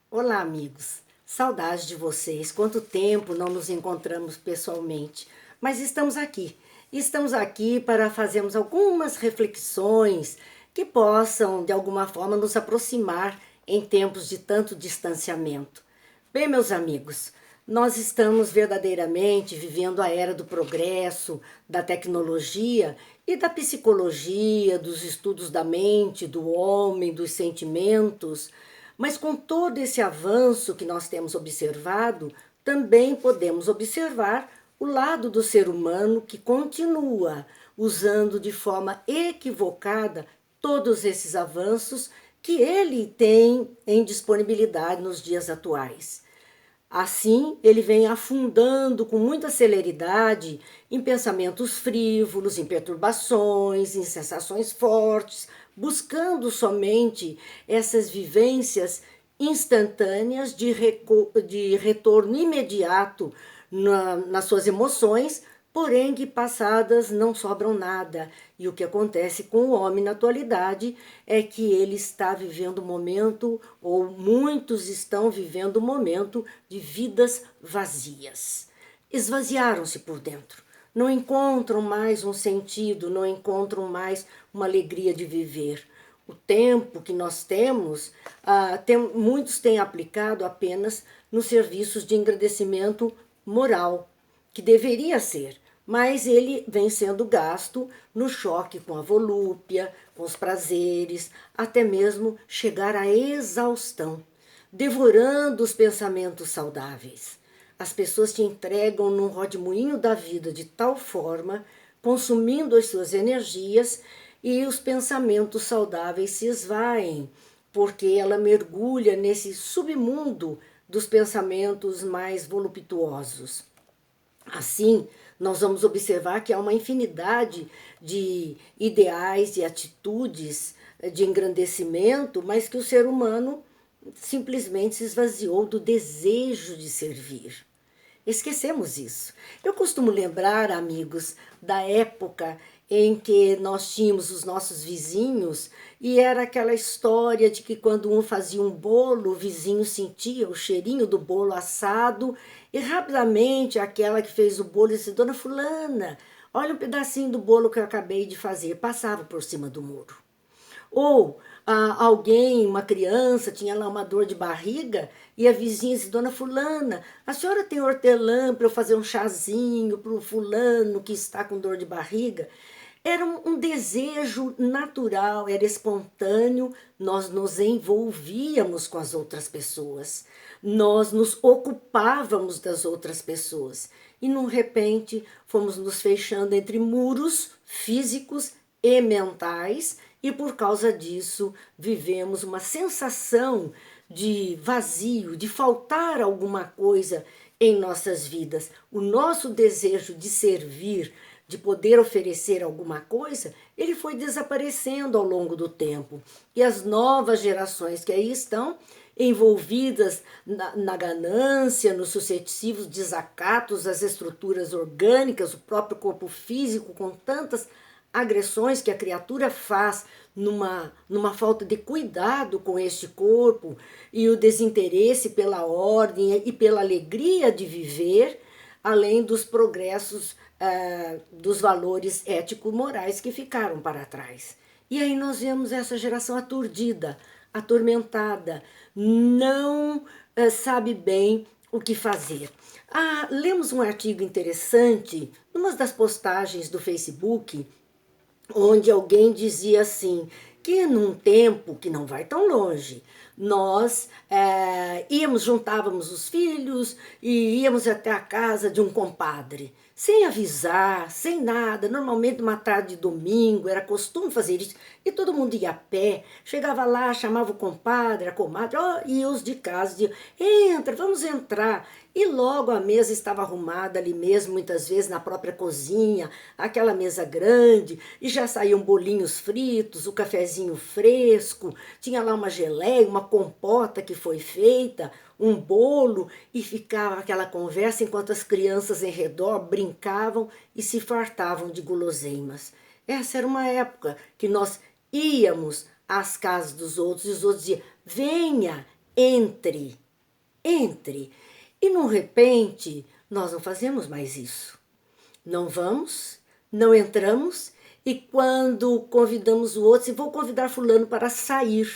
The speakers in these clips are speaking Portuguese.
Olá, amigos. Saudades de vocês. Quanto tempo não nos encontramos pessoalmente, mas estamos aqui. Estamos aqui para fazermos algumas reflexões que possam, de alguma forma, nos aproximar em tempos de tanto distanciamento. Bem, meus amigos, nós estamos verdadeiramente vivendo a era do progresso, da tecnologia e da psicologia, dos estudos da mente, do homem, dos sentimentos. Mas com todo esse avanço que nós temos observado, também podemos observar o lado do ser humano que continua usando de forma equivocada todos esses avanços que ele tem em disponibilidade nos dias atuais. Assim, ele vem afundando com muita celeridade em pensamentos frívolos, em perturbações, em sensações fortes, buscando somente essas vivências instantâneas de retorno imediato nas suas emoções, porém que passadas não sobram nada. E o que acontece com o homem na atualidade é que ele está vivendo um momento, ou muitos estão vivendo um momento de vidas vazias. Esvaziaram-se por dentro. Não encontram mais um sentido, não encontram mais uma alegria de viver. O tempo que nós temos, muitos têm aplicado apenas nos serviços de engrandecimento moral, que deveria ser, mas ele vem sendo gasto no choque com a volúpia, com os prazeres, até mesmo chegar à exaustão, devorando os pensamentos saudáveis. As pessoas te entregam num rodemoinho da vida de tal forma, consumindo as suas energias, e os pensamentos saudáveis se esvaem, porque ela mergulha nesse submundo dos pensamentos mais voluptuosos. Assim, nós vamos observar que há uma infinidade de ideais e atitudes de engrandecimento, mas que o ser humano simplesmente se esvaziou do desejo de servir. Esquecemos isso. Eu costumo lembrar, amigos, da época em que nós tínhamos os nossos vizinhos e era aquela história de que quando um fazia um bolo, o vizinho sentia o cheirinho do bolo assado e rapidamente aquela que fez o bolo disse: Dona Fulana, olha um pedacinho do bolo que eu acabei de fazer, passava por cima do muro. Ou alguém, uma criança, tinha lá uma dor de barriga e a vizinha disse: Dona Fulana, a senhora tem hortelã para eu fazer um chazinho para o fulano que está com dor de barriga? Era um desejo natural, era espontâneo, nós nos envolvíamos com as outras pessoas, nós nos ocupávamos das outras pessoas e, num repente, fomos nos fechando entre muros físicos e mentais e, por causa disso, vivemos uma sensação de vazio, de faltar alguma coisa em nossas vidas. O nosso desejo de servir, de poder oferecer alguma coisa, ele foi desaparecendo ao longo do tempo. E as novas gerações que aí estão envolvidas na ganância, nos sucessivos desacatos às estruturas orgânicas, o próprio corpo físico, com tantas agressões que a criatura faz numa falta de cuidado com este corpo e o desinteresse pela ordem e pela alegria de viver, além dos progressos dos valores ético-morais que ficaram para trás. E aí nós vemos essa geração aturdida, atormentada, não sabe bem o que fazer. Lemos um artigo interessante, numa das postagens do Facebook, onde alguém dizia assim, que num tempo que não vai tão longe, nós juntávamos os filhos e íamos até a casa de um compadre, sem avisar, sem nada, normalmente uma tarde de domingo, era costume fazer isso, e todo mundo ia a pé, chegava lá, chamava o compadre, a comadre, e os de casa diziam: entra, vamos entrar, e logo a mesa estava arrumada ali mesmo, muitas vezes na própria cozinha, aquela mesa grande, e já saíam bolinhos fritos, o cafezinho fresco, tinha lá uma geleia, uma compota que foi feita, um bolo, e ficava aquela conversa enquanto as crianças em redor brincavam e se fartavam de guloseimas. Essa era uma época que nós íamos às casas dos outros e os outros diziam: venha, entre, entre. E, de repente, nós não fazemos mais isso. Não vamos, não entramos, e quando convidamos o outro, se vou convidar fulano para sair,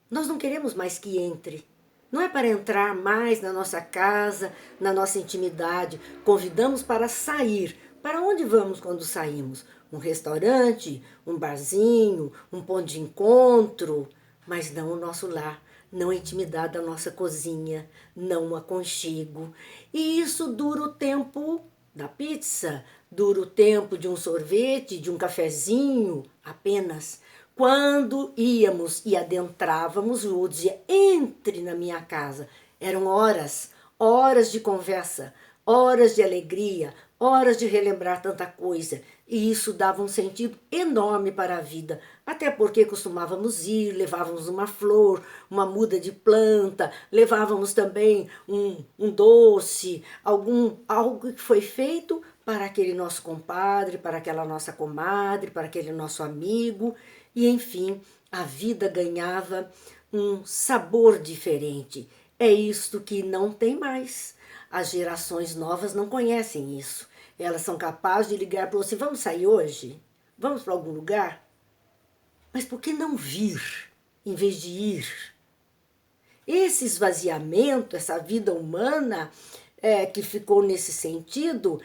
nós não queremos mais que entre. Não é para entrar mais na nossa casa, na nossa intimidade. Convidamos para sair. Para onde vamos quando saímos? Um restaurante, um barzinho, um ponto de encontro, mas não o nosso lar, não a intimidade da nossa cozinha, não o aconchego. E isso dura o tempo da pizza, dura o tempo de um sorvete, de um cafezinho, apenas. Quando íamos e adentrávamos, o outro dizia, entre na minha casa. Eram horas, horas de conversa, horas de alegria, horas de relembrar tanta coisa. E isso dava um sentido enorme para a vida. Até porque costumávamos ir, levávamos uma flor, uma muda de planta, levávamos também um doce, algo que foi feito para aquele nosso compadre, para aquela nossa comadre, para aquele nosso amigo. E, enfim, a vida ganhava um sabor diferente. É isto que não tem mais. As gerações novas não conhecem isso. Elas são capazes de ligar para você, vamos sair hoje? Vamos para algum lugar? Mas por que não vir, em vez de ir? Esse esvaziamento, essa vida humana que ficou nesse sentido,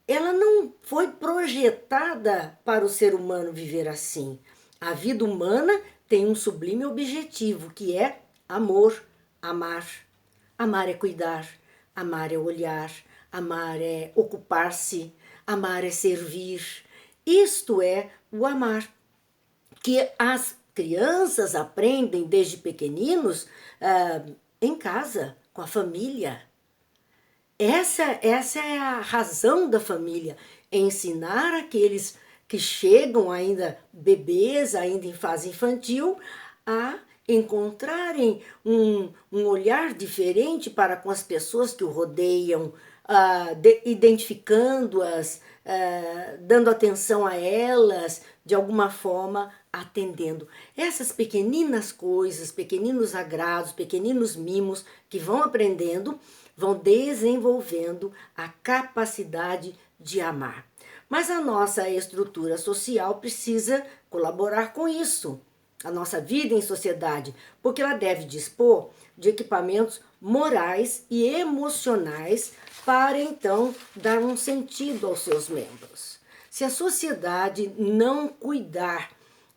ela não foi projetada para o ser humano viver assim. A vida humana tem um sublime objetivo, que é amor, amar. Amar é cuidar, amar é olhar, amar é ocupar-se, amar é servir. Isto é o amar, que as crianças aprendem desde pequeninos em casa, com a família. Essa é a razão da família, ensinar aqueles que chegam ainda bebês, ainda em fase infantil, a encontrarem um olhar diferente para com as pessoas que o rodeiam, identificando-as, dando atenção a elas, de alguma forma atendendo. Essas pequeninas coisas, pequeninos agrados, pequeninos mimos que vão aprendendo, vão desenvolvendo a capacidade de amar. Mas a nossa estrutura social precisa colaborar com isso, a nossa vida em sociedade, porque ela deve dispor de equipamentos morais e emocionais para então dar um sentido aos seus membros. Se a sociedade não cuidar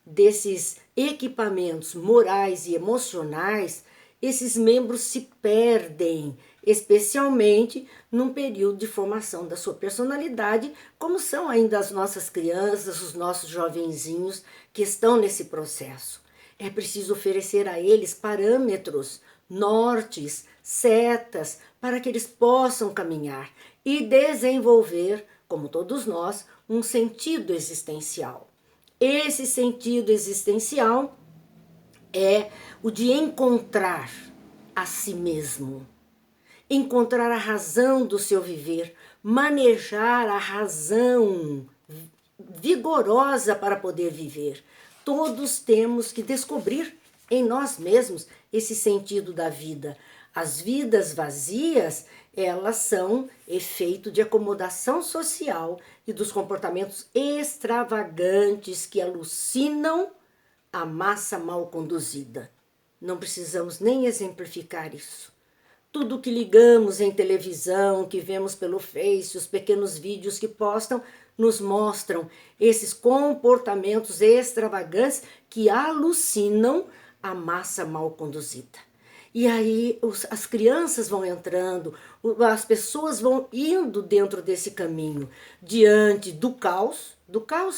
desses equipamentos morais e emocionais, esses membros se perdem, especialmente num período de formação da sua personalidade, como são ainda as nossas crianças, os nossos jovenzinhos que estão nesse processo. É preciso oferecer a eles parâmetros, nortes, setas, para que eles possam caminhar e desenvolver, como todos nós, um sentido existencial. Esse sentido existencial é o de encontrar a si mesmo, encontrar a razão do seu viver, manejar a razão vigorosa para poder viver. Todos temos que descobrir em nós mesmos esse sentido da vida. As vidas vazias, elas são efeito de acomodação social e dos comportamentos extravagantes que alucinam a massa mal conduzida. Não precisamos nem exemplificar isso. Tudo que ligamos em televisão, que vemos pelo Face, os pequenos vídeos que postam, nos mostram esses comportamentos extravagantes que alucinam a massa mal conduzida. E aí as crianças vão entrando, as pessoas vão indo dentro desse caminho, diante do caos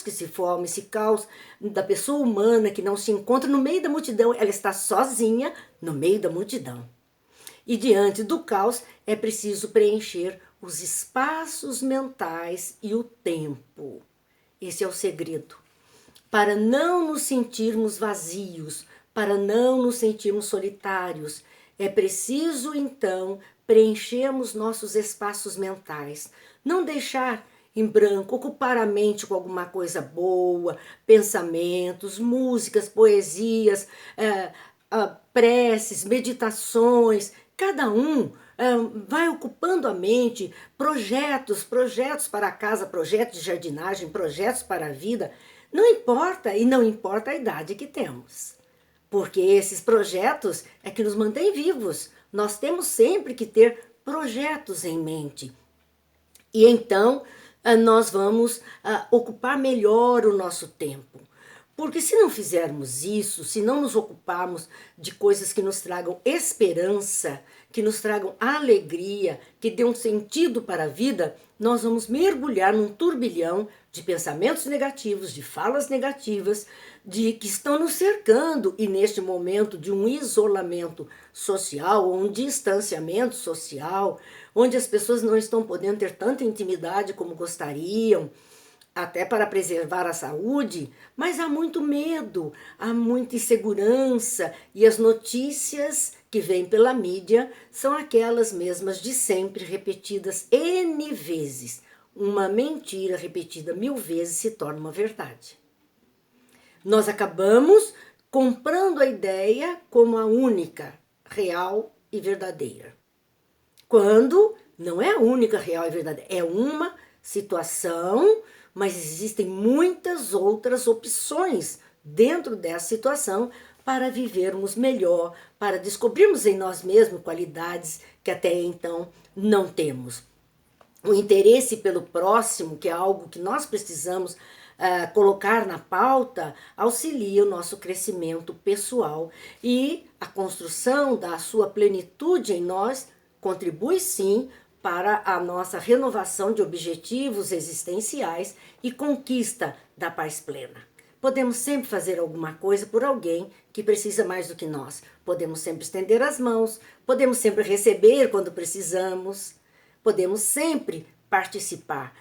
que se forma, esse caos da pessoa humana que não se encontra no meio da multidão, ela está sozinha no meio da multidão. E diante do caos é preciso preencher os espaços mentais e o tempo. Esse é o segredo. Para não nos sentirmos vazios, para não nos sentirmos solitários, é preciso então preenchermos nossos espaços mentais. Não deixar em branco, ocupar a mente com alguma coisa boa, pensamentos, músicas, poesias, preces, meditações, cada um vai ocupando a mente, projetos para a casa, projetos de jardinagem, projetos para a vida, não importa, e não importa a idade que temos. Porque esses projetos é que nos mantêm vivos. Nós temos sempre que ter projetos em mente. E então nós vamos ocupar melhor o nosso tempo. Porque se não fizermos isso, se não nos ocuparmos de coisas que nos tragam esperança, que nos tragam alegria, que dêem um sentido para a vida, nós vamos mergulhar num turbilhão de pensamentos negativos, de falas negativas, de que estão nos cercando, e neste momento de um isolamento social, ou um distanciamento social, onde as pessoas não estão podendo ter tanta intimidade como gostariam, até para preservar a saúde, mas há muito medo, há muita insegurança, e as notícias que vêm pela mídia são aquelas mesmas de sempre, repetidas N vezes. Uma mentira repetida 1000 vezes se torna uma verdade. Nós acabamos comprando a ideia como a única, real e verdadeira. Quando não é a única, real e verdadeira, é uma situação, mas existem muitas outras opções dentro dessa situação para vivermos melhor, para descobrirmos em nós mesmos qualidades que até então não temos. O interesse pelo próximo, que é algo que nós precisamos colocar na pauta, auxilia o nosso crescimento pessoal, e a construção da sua plenitude em nós contribui sim para a nossa renovação de objetivos existenciais e conquista da paz plena. Podemos sempre fazer alguma coisa por alguém que precisa mais do que nós. Podemos sempre estender as mãos, podemos sempre receber quando precisamos, podemos sempre participar.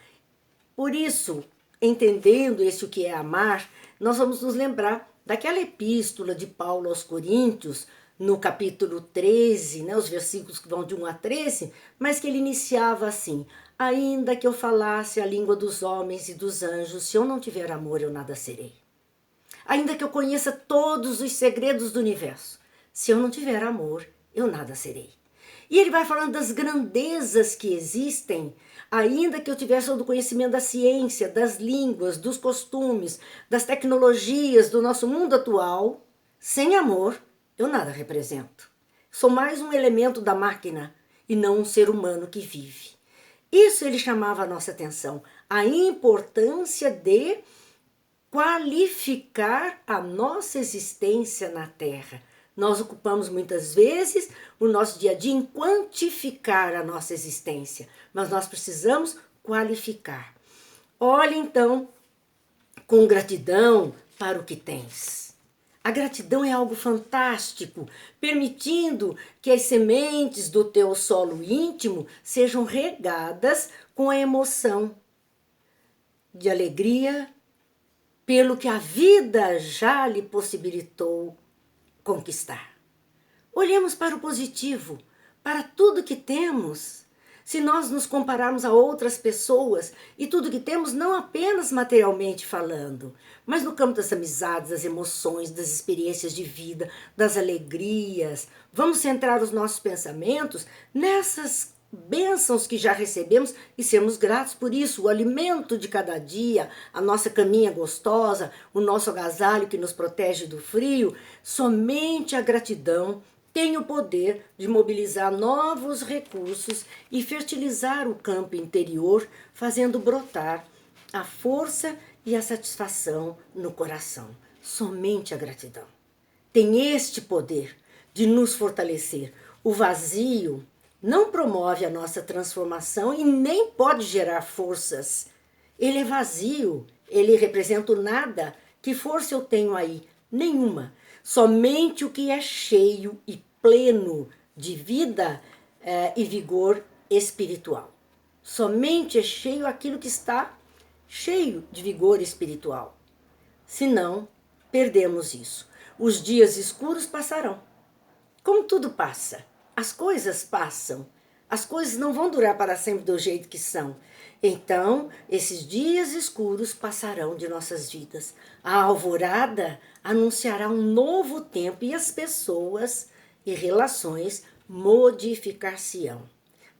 Por isso, entendendo o que é amar, nós vamos nos lembrar daquela epístola de Paulo aos Coríntios, no capítulo 13, os versículos que vão de 1 a 13, mas que ele iniciava assim: ainda que eu falasse a língua dos homens e dos anjos, se eu não tiver amor, eu nada serei. Ainda que eu conheça todos os segredos do universo, se eu não tiver amor, eu nada serei. E ele vai falando das grandezas que existem, ainda que eu tivesse todo o conhecimento da ciência, das línguas, dos costumes, das tecnologias do nosso mundo atual, sem amor, eu nada represento. Sou mais um elemento da máquina e não um ser humano que vive. Isso ele chamava a nossa atenção, a importância de qualificar a nossa existência na Terra. Nós ocupamos muitas vezes o nosso dia a dia em quantificar a nossa existência, mas nós precisamos qualificar. Olhe então com gratidão para o que tens. A gratidão é algo fantástico, permitindo que as sementes do teu solo íntimo sejam regadas com a emoção de alegria pelo que a vida já lhe possibilitou conquistar. Olhemos para o positivo, para tudo que temos. Se nós nos compararmos a outras pessoas, e tudo que temos não apenas materialmente falando, mas no campo das amizades, das emoções, das experiências de vida, das alegrias, vamos centrar os nossos pensamentos nessas bênçãos que já recebemos e sermos gratos por isso, o alimento de cada dia, a nossa caminha gostosa, o nosso agasalho que nos protege do frio. Somente a gratidão tem o poder de mobilizar novos recursos e fertilizar o campo interior, fazendo brotar a força e a satisfação no coração. Somente a gratidão tem este poder de nos fortalecer. O vazio não promove a nossa transformação e nem pode gerar forças. Ele é vazio, ele representa o nada. Que força eu tenho aí? Nenhuma. Somente o que é cheio e pleno de vida e vigor espiritual. Somente é cheio aquilo que está cheio de vigor espiritual. Senão, perdemos isso. Os dias escuros passarão. Como tudo passa, as coisas passam. As coisas não vão durar para sempre do jeito que são. Então, esses dias escuros passarão de nossas vidas. A alvorada anunciará um novo tempo e as pessoas e relações modificar-se-ão.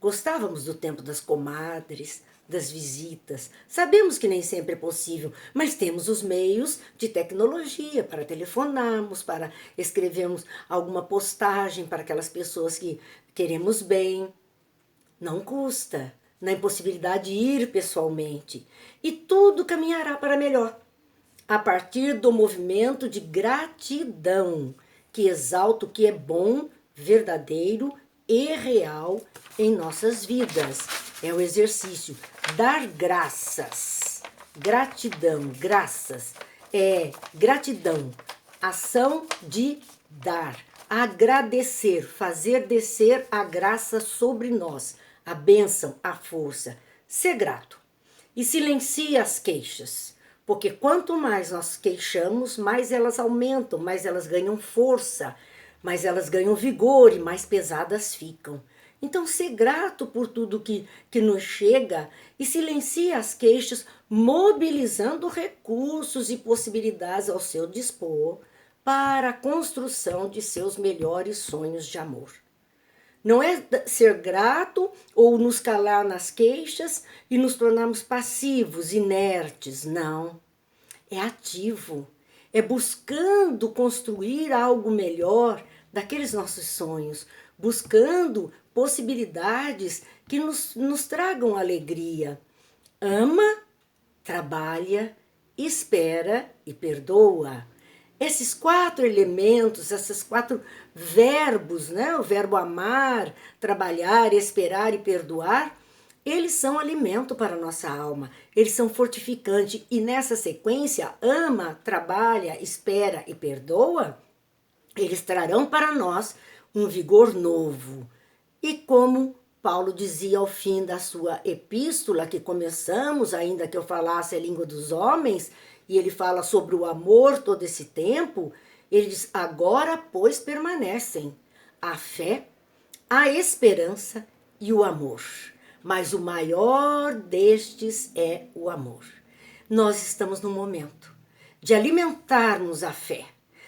Gostávamos do tempo das comadres, das visitas. Sabemos que nem sempre é possível, mas temos os meios de tecnologia para telefonarmos, para escrevermos alguma postagem para aquelas pessoas que queremos bem. Não custa, na impossibilidade de ir pessoalmente. E tudo caminhará para melhor, a partir do movimento de gratidão, que exalta o que é bom, verdadeiro e real em nossas vidas. É o exercício dar graças. Gratidão, graças. É gratidão, ação de dar. Agradecer, fazer descer a graça sobre nós, a bênção, a força. Ser grato. E silencie as queixas, porque quanto mais nós queixamos, mais elas aumentam, mais elas ganham força, mais elas ganham vigor e mais pesadas ficam. Então, ser grato por tudo que nos chega e silencie as queixas, mobilizando recursos e possibilidades ao seu dispor para a construção de seus melhores sonhos de amor. Não é ser grato ou nos calar nas queixas e nos tornarmos passivos, inertes, não. É ativo, é buscando construir algo melhor daqueles nossos sonhos, buscando possibilidades que nos tragam alegria. Ama, trabalha, espera e perdoa. Esses 4 elementos, esses 4 verbos, né? O verbo amar, trabalhar, esperar e perdoar, eles são alimento para a nossa alma, eles são fortificantes. E nessa sequência, ama, trabalha, espera e perdoa, eles trarão para nós um vigor novo. E como Paulo dizia ao fim da sua epístola, que começamos, ainda que eu falasse a língua dos homens, e ele fala sobre o amor todo esse tempo, ele diz, agora, pois, permanecem a fé, a esperança e o amor. Mas o maior destes é o amor. Nós estamos no momento de alimentarmos a fé,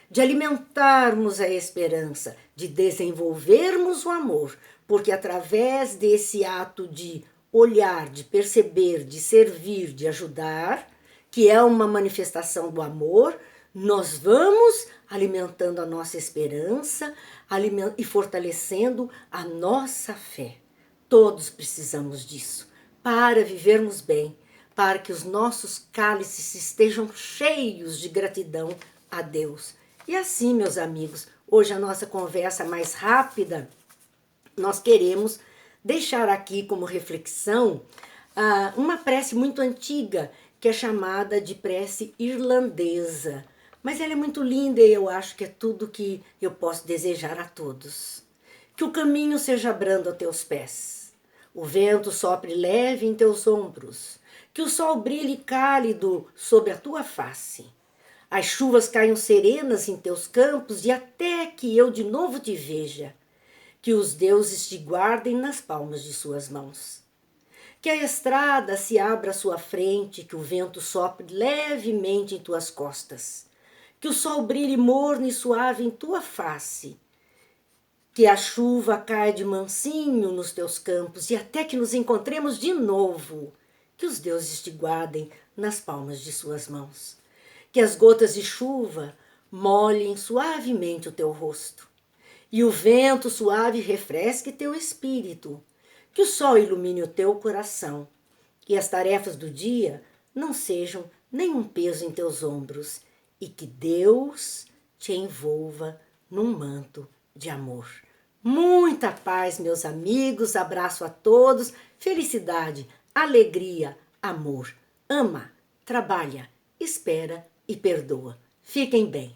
de alimentarmos a esperança, de desenvolvermos o amor, porque através desse ato de olhar, de perceber, de servir, de ajudar, que é uma manifestação do amor, nós vamos alimentando a nossa esperança e fortalecendo a nossa fé. Todos precisamos disso para vivermos bem, para que os nossos cálices estejam cheios de gratidão a Deus. E assim, meus amigos, hoje a nossa conversa mais rápida, nós queremos deixar aqui como reflexão uma prece muito antiga, que é chamada de prece irlandesa. Mas ela é muito linda e eu acho que é tudo que eu posso desejar a todos. Que o caminho seja brando a teus pés, o vento sopre leve em teus ombros, que o sol brilhe cálido sobre a tua face, as chuvas caiam serenas em teus campos e até que eu de novo te veja, que os deuses te guardem nas palmas de suas mãos. Que a estrada se abra à sua frente, que o vento sopre levemente em tuas costas, que o sol brilhe morno e suave em tua face, que a chuva caia de mansinho nos teus campos e até que nos encontremos de novo, que os deuses te guardem nas palmas de suas mãos. Que as gotas de chuva molhem suavemente o teu rosto e o vento suave refresque teu espírito. Que o sol ilumine o teu coração e as tarefas do dia não sejam nenhum peso em teus ombros e que Deus te envolva num manto de amor. Muita paz, meus amigos, abraço a todos, felicidade, alegria, amor. Ama, trabalha, espera e perdoa. Fiquem bem.